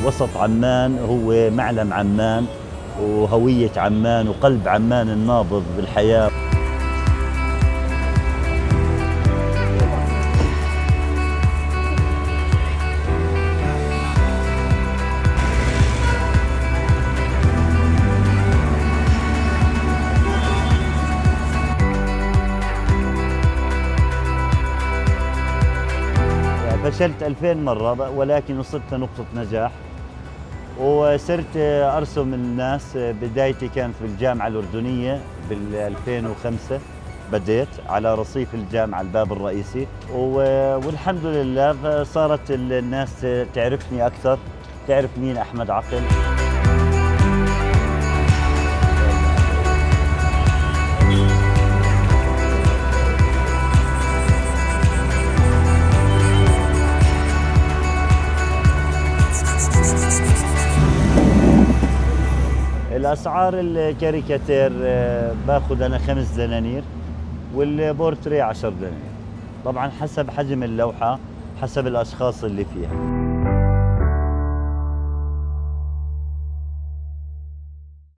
وسط عمان هو معلم عمان وهوية عمان وقلب عمان النابض بالحياة. فشلت 2000 مرة ولكن وصلت لنقطة نجاح وصرت أرسم الناس. بدايتي كانت في الجامعة الأردنية بال 2005 بديت على رصيف الجامعة الباب الرئيسي والحمد لله صارت الناس تعرفني أكثر، تعرف مين أحمد عقل. الأسعار الكاريكاتير باخذ أنا 5 دنانير والبورتري 10 دنانير، طبعا حسب حجم اللوحة حسب الأشخاص اللي فيها.